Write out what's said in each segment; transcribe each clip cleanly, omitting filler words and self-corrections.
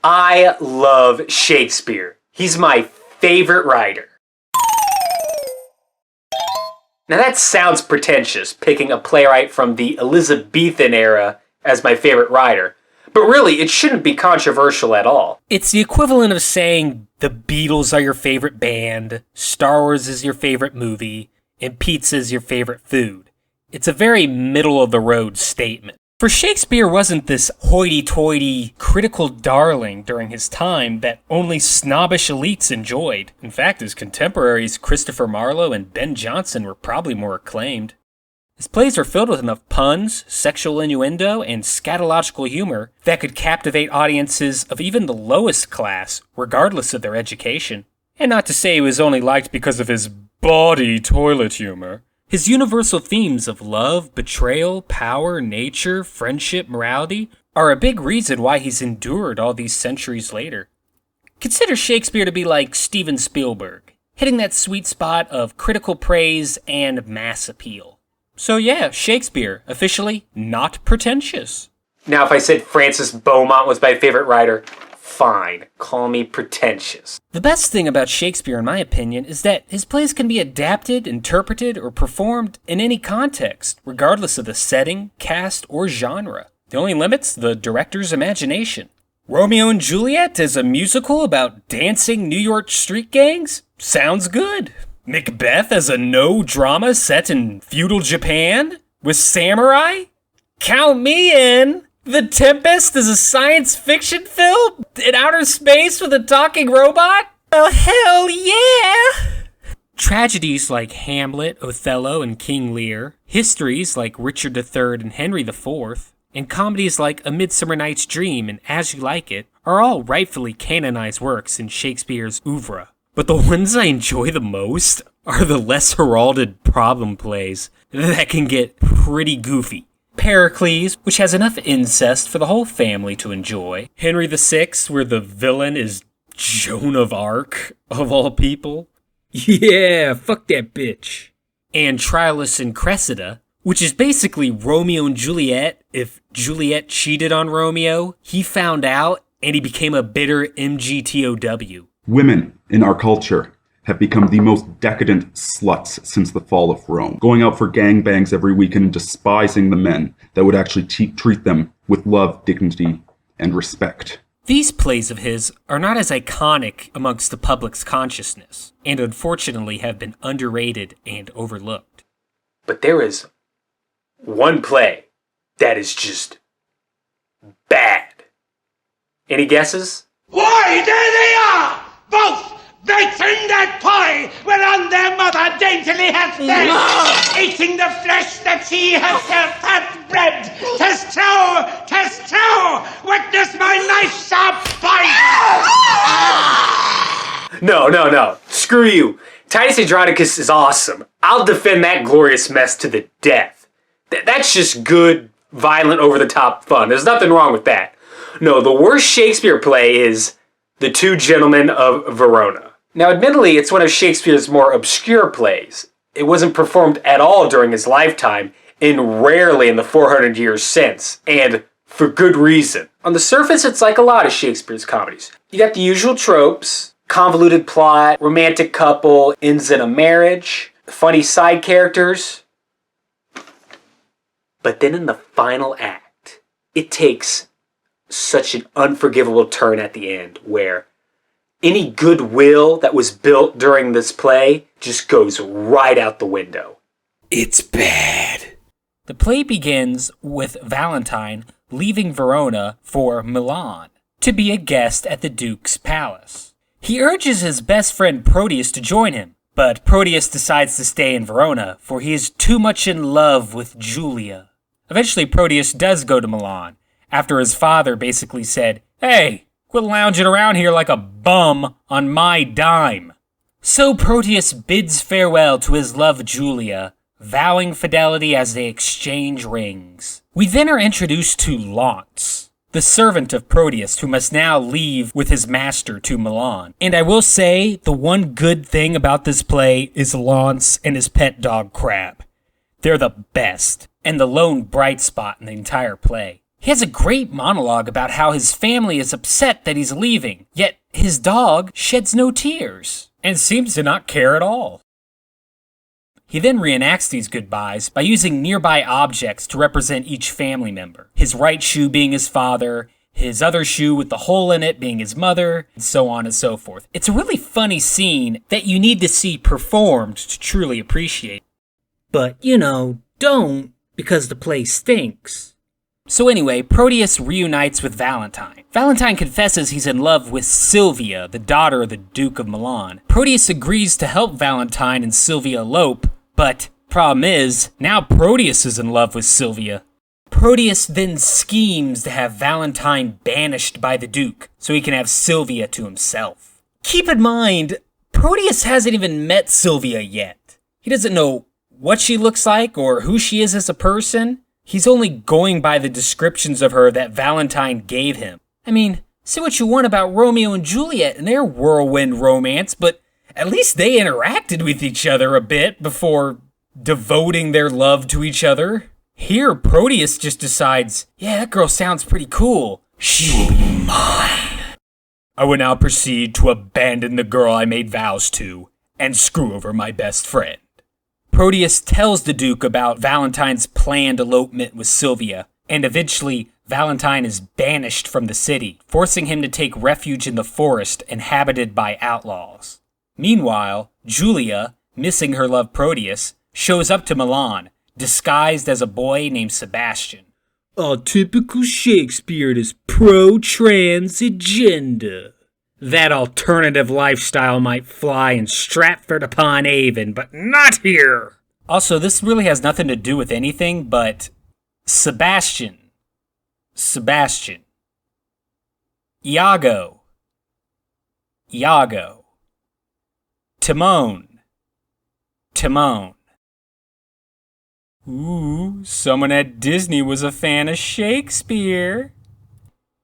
I love Shakespeare. He's my favorite writer. Now that sounds pretentious, picking a playwright from the Elizabethan era as my favorite writer. But really, it shouldn't be controversial at all. It's the equivalent of saying the Beatles are your favorite band, Star Wars is your favorite movie, and pizza is your favorite food. It's a very middle-of-the-road statement. For Shakespeare wasn't this hoity-toity critical darling during his time that only snobbish elites enjoyed. In fact, his contemporaries Christopher Marlowe and Ben Jonson were probably more acclaimed. His plays were filled with enough puns, sexual innuendo, and scatological humor that could captivate audiences of even the lowest class, regardless of their education. And not to say he was only liked because of his bawdy toilet humor. His universal themes of love, betrayal, power, nature, friendship, morality are a big reason why he's endured all these centuries later. Consider Shakespeare to be like Steven Spielberg, hitting that sweet spot of critical praise and mass appeal. So yeah, Shakespeare, officially not pretentious. Now if I said Francis Beaumont was my favorite writer, fine, call me pretentious. The best thing about Shakespeare, in my opinion, is that his plays can be adapted, interpreted, or performed in any context, regardless of the setting, cast, or genre. The only limit's the director's imagination. Romeo and Juliet as a musical about dancing New York street gangs? Sounds good. Macbeth as a no-drama set in feudal Japan? With samurai? Count me in! The Tempest is a science fiction film in outer space with a talking robot? Well, hell yeah! Tragedies like Hamlet, Othello, and King Lear, histories like Richard III and Henry IV, and comedies like A Midsummer Night's Dream and As You Like It are all rightfully canonized works in Shakespeare's oeuvre. But the ones I enjoy the most are the less heralded problem plays that can get pretty goofy. Pericles, which has enough incest for the whole family to enjoy. Henry VI, where the villain is Joan of Arc, of all people. Yeah, fuck that bitch. And Troilus and Cressida, which is basically Romeo and Juliet if Juliet cheated on Romeo, he found out, and he became a bitter MGTOW. Women in our culture have become the most decadent sluts since the fall of Rome, going out for gangbangs every weekend and despising the men that would actually treat them with love, dignity, and respect. These plays of his are not as iconic amongst the public's consciousness, and unfortunately have been underrated and overlooked. But there is one play that is just bad. Any guesses? Why, there they are! Both! Baking that pie whereon their mother daintily hath fed, eating the flesh that she herself hath bred. 'Tis true, witness my knife-sharp bite! No, screw you. Titus Andronicus is awesome. I'll defend that glorious mess to the death. That's just good, violent, over-the-top fun. There's nothing wrong with that. No, the worst Shakespeare play is The Two Gentlemen of Verona. Now, admittedly, it's one of Shakespeare's more obscure plays. It wasn't performed at all during his lifetime, and rarely in the 400 years since, and for good reason. On the surface, it's like a lot of Shakespeare's comedies. You got the usual tropes, convoluted plot, romantic couple, ends in a marriage, funny side characters. But then in the final act, it takes such an unforgivable turn at the end, where any goodwill that was built during this play just goes right out the window. It's bad. The play begins with Valentine leaving Verona for Milan to be a guest at the Duke's palace. He urges his best friend Proteus to join him, but Proteus decides to stay in Verona, for he is too much in love with Julia. Eventually, Proteus does go to Milan, after his father basically said, "Hey, quit lounging around here like a bum on my dime." So Proteus bids farewell to his love Julia, vowing fidelity as they exchange rings. We then are introduced to Launce, the servant of Proteus, who must now leave with his master to Milan. And I will say, the one good thing about this play is Launce and his pet dog Crab. They're the best, and the lone bright spot in the entire play. He has a great monologue about how his family is upset that he's leaving, yet his dog sheds no tears and seems to not care at all. He then reenacts these goodbyes by using nearby objects to represent each family member. His right shoe being his father, his other shoe with the hole in it being his mother, and so on and so forth. It's a really funny scene that you need to see performed to truly appreciate. But, don't, because the play stinks. So anyway, Proteus reunites with Valentine. Valentine confesses he's in love with Sylvia, the daughter of the Duke of Milan. Proteus agrees to help Valentine and Sylvia elope, but problem is, now Proteus is in love with Sylvia. Proteus then schemes to have Valentine banished by the Duke, so he can have Sylvia to himself. Keep in mind, Proteus hasn't even met Sylvia yet. He doesn't know what she looks like or who she is as a person. He's only going by the descriptions of her that Valentine gave him. I mean, say what you want about Romeo and Juliet and their whirlwind romance, but at least they interacted with each other a bit before devoting their love to each other. Here, Proteus just decides, yeah, that girl sounds pretty cool. She will be mine. I will now proceed to abandon the girl I made vows to and screw over my best friend. Proteus tells the Duke about Valentine's planned elopement with Sylvia, and eventually Valentine is banished from the city, forcing him to take refuge in the forest inhabited by outlaws. Meanwhile, Julia, missing her love Proteus, shows up to Milan, disguised as a boy named Sebastian. A typical Shakespeare is pro-trans agenda. That alternative lifestyle might fly in Stratford-upon-Avon, but not here. Also, this really has nothing to do with anything, but Sebastian. Iago. Timon. Ooh, someone at Disney was a fan of Shakespeare.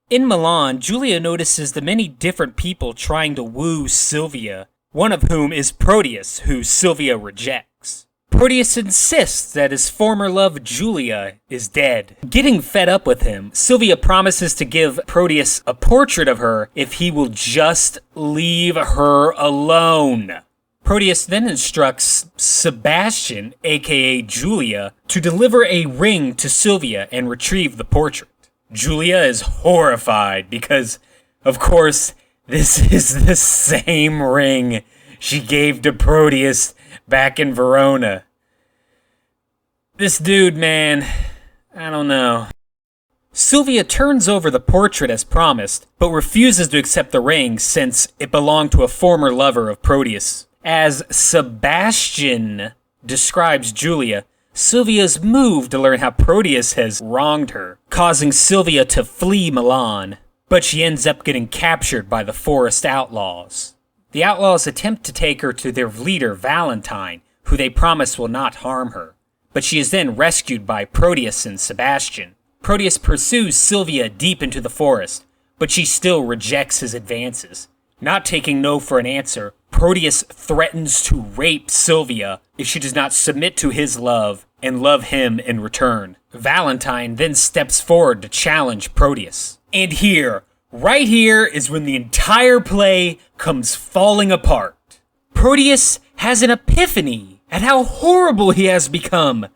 In Milan, Julia notices the many different people trying to woo Sylvia, one of whom is Proteus, who Sylvia rejects. Proteus insists that his former love, Julia, is dead. Getting fed up with him, Sylvia promises to give Proteus a portrait of her if he will just leave her alone. Proteus then instructs Sebastian, aka Julia, to deliver a ring to Sylvia and retrieve the portrait. Julia is horrified because, of course, this is the same ring she gave to Proteus back in Verona. This dude, man, I don't know. Sylvia turns over the portrait as promised, but refuses to accept the ring since it belonged to a former lover of Proteus. As Sebastian describes Julia, Sylvia is moved to learn how Proteus has wronged her, causing Sylvia to flee Milan, but she ends up getting captured by the forest outlaws. The outlaws attempt to take her to their leader, Valentine, who they promise will not harm her, but she is then rescued by Proteus and Sebastian. Proteus pursues Sylvia deep into the forest, but she still rejects his advances. Not taking no for an answer, Proteus threatens to rape Sylvia if she does not submit to his love and love him in return. Valentine then steps forward to challenge Proteus. And here, right here, is when the entire play comes falling apart. Proteus has an epiphany at how horrible he has become.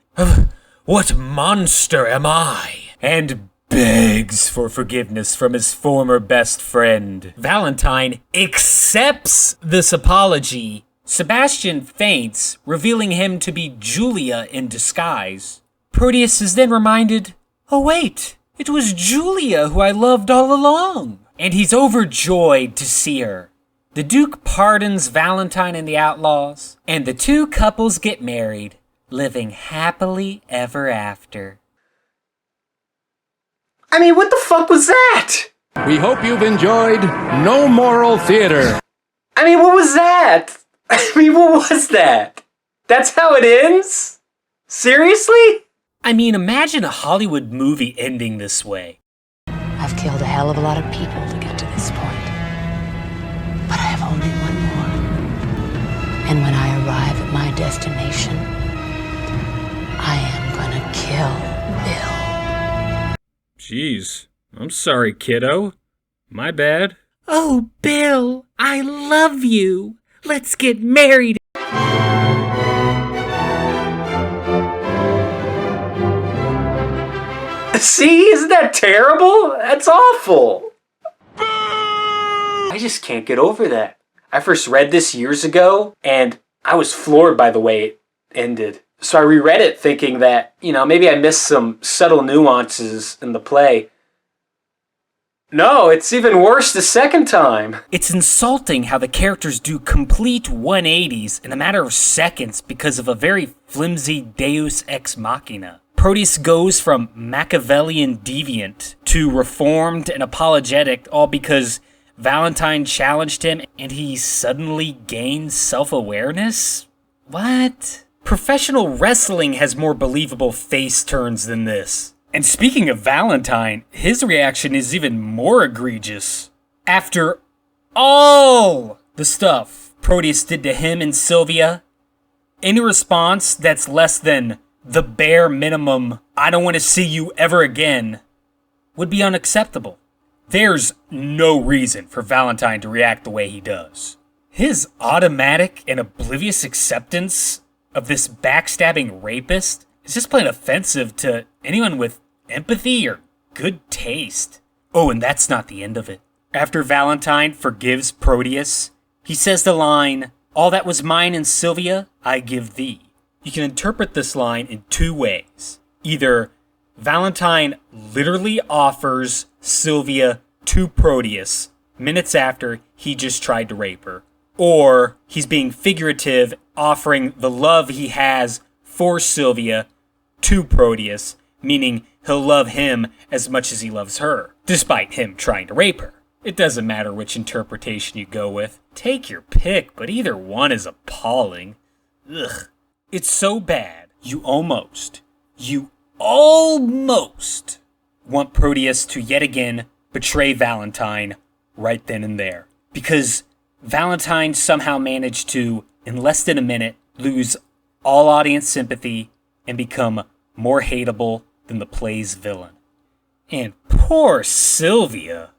What monster am I? And begs for forgiveness from his former best friend. Valentine accepts this apology. Sebastian faints, revealing him to be Julia in disguise. Proteus is then reminded, oh wait, it was Julia who I loved all along. And he's overjoyed to see her. The Duke pardons Valentine and the outlaws, and the two couples get married, living happily ever after. I mean, what the fuck was that? We hope you've enjoyed No Moral Theater. I mean, what was that? What was that? That's how it ends? Seriously? I mean, imagine a Hollywood movie ending this way. I've killed a hell of a lot of people to get to this point. But I have only one more. And when I arrive at my destination, I am gonna kill Bill. Jeez, I'm sorry, kiddo. My bad. Oh, Bill, I love you. Let's get married. See, isn't that terrible? That's awful. I just can't get over that. I first read this years ago, and I was floored by the way it ended. So I reread it thinking that, maybe I missed some subtle nuances in the play. No, it's even worse the second time. It's insulting how the characters do complete 180s in a matter of seconds because of a very flimsy deus ex machina. Proteus goes from Machiavellian deviant to reformed and apologetic, all because Valentine challenged him and he suddenly gains self-awareness? What? Professional wrestling has more believable face turns than this. And speaking of Valentine, his reaction is even more egregious. After all the stuff Proteus did to him and Sylvia, any response that's less than the bare minimum, I don't want to see you ever again, would be unacceptable. There's no reason for Valentine to react the way he does. His automatic and oblivious acceptance of this backstabbing rapist is just plain offensive to anyone with empathy or good taste. Oh, and that's not the end of it. After Valentine forgives Proteus, he says the line, "All that was mine and Sylvia, I give thee." You can interpret this line in two ways. Either Valentine literally offers Sylvia to Proteus minutes after he just tried to rape her, or he's being figurative, offering the love he has for Sylvia to Proteus, meaning he'll love him as much as he loves her, despite him trying to rape her. It doesn't matter which interpretation you go with. Take your pick, but either one is appalling. Ugh. It's so bad, you almost want Proteus to yet again betray Valentine right then and there. Because Valentine somehow managed to, in less than a minute, lose all audience sympathy and become more hateable than the play's villain. And poor Sylvia.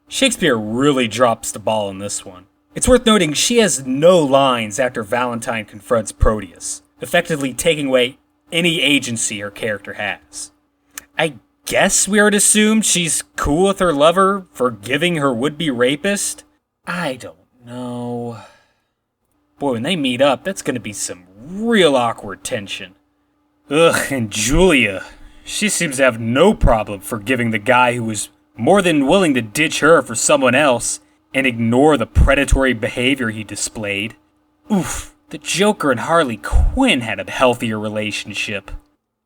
Shakespeare really drops the ball in this one. It's worth noting she has no lines after Valentine confronts Proteus, effectively taking away any agency her character has. I guess we are to assume she's cool with her lover forgiving her would-be rapist? I don't know. Boy, when they meet up, that's gonna be some real awkward tension. Ugh, and Julia. She seems to have no problem forgiving the guy who was more than willing to ditch her for someone else and ignore the predatory behavior he displayed. Oof. The Joker and Harley Quinn had a healthier relationship.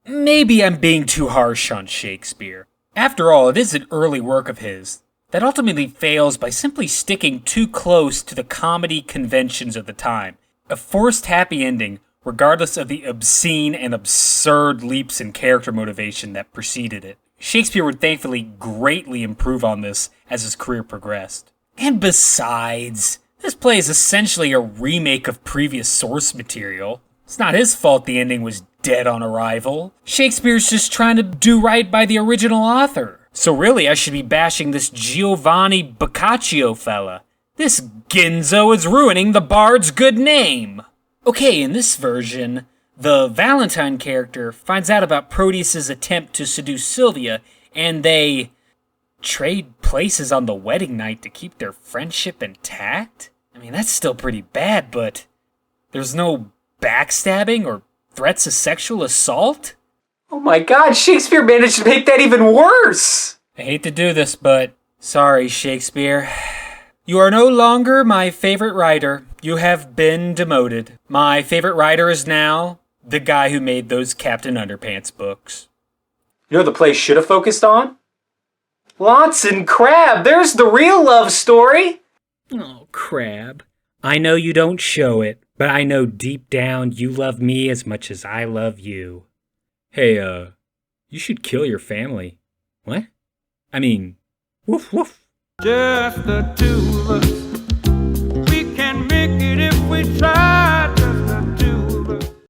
Maybe I'm being too harsh on Shakespeare. After all, it is an early work of his that ultimately fails by simply sticking too close to the comedy conventions of the time. A forced happy ending, regardless of the obscene and absurd leaps in character motivation that preceded it. Shakespeare would thankfully greatly improve on this as his career progressed. And besides, this play is essentially a remake of previous source material. It's not his fault the ending was dead on arrival. Shakespeare's just trying to do right by the original author. So really, I should be bashing this Giovanni Boccaccio fella. This Ginzo is ruining the bard's good name. Okay, in this version, the Valentine character finds out about Proteus's attempt to seduce Sylvia, and they trade places on the wedding night to keep their friendship intact? I mean, that's still pretty bad, but there's no backstabbing or threats of sexual assault? Oh my god, Shakespeare managed to make that even worse! I hate to do this, but sorry, Shakespeare. You are no longer my favorite writer. You have been demoted. My favorite writer is now the guy who made those Captain Underpants books. You know what the play should have focused on? Lots and Crab, there's the real love story! Oh, Crab. I know you don't show it, but I know deep down you love me as much as I love you. Hey, you should kill your family. What? I mean, woof woof. Just the two of us. We can make it if we try.